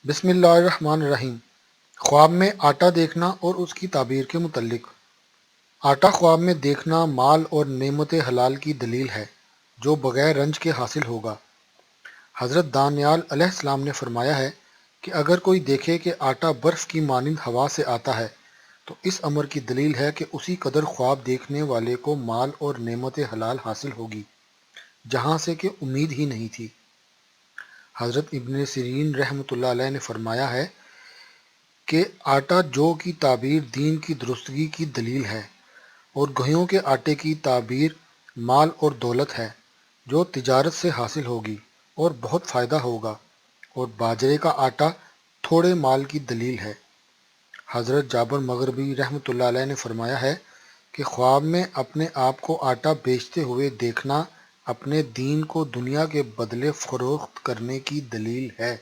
بسم اللہ الرحمن الرحیم۔ خواب میں آٹا دیکھنا اور اس کی تعبیر کے متعلق۔ آٹا خواب میں دیکھنا مال اور نعمت حلال کی دلیل ہے جو بغیر رنج کے حاصل ہوگا۔ حضرت دانیال علیہ السلام نے فرمایا ہے کہ اگر کوئی دیکھے کہ آٹا برف کی مانند ہوا سے آتا ہے تو اس امر کی دلیل ہے کہ اسی قدر خواب دیکھنے والے کو مال اور نعمت حلال حاصل ہوگی جہاں سے کہ امید ہی نہیں تھی۔ حضرت ابن سیرین رحمۃ اللہ علیہ نے فرمایا ہے کہ آٹا جو کی تعبیر دین کی درستگی کی دلیل ہے، اور گہیوں کے آٹے کی تعبیر مال اور دولت ہے جو تجارت سے حاصل ہوگی اور بہت فائدہ ہوگا، اور باجرے کا آٹا تھوڑے مال کی دلیل ہے۔ حضرت جابر مغربی رحمۃ اللہ علیہ نے فرمایا ہے کہ خواب میں اپنے آپ کو آٹا بیچتے ہوئے دیکھنا اپنے دین کو دنیا کے بدلے فروخت کرنے کی دلیل ہے۔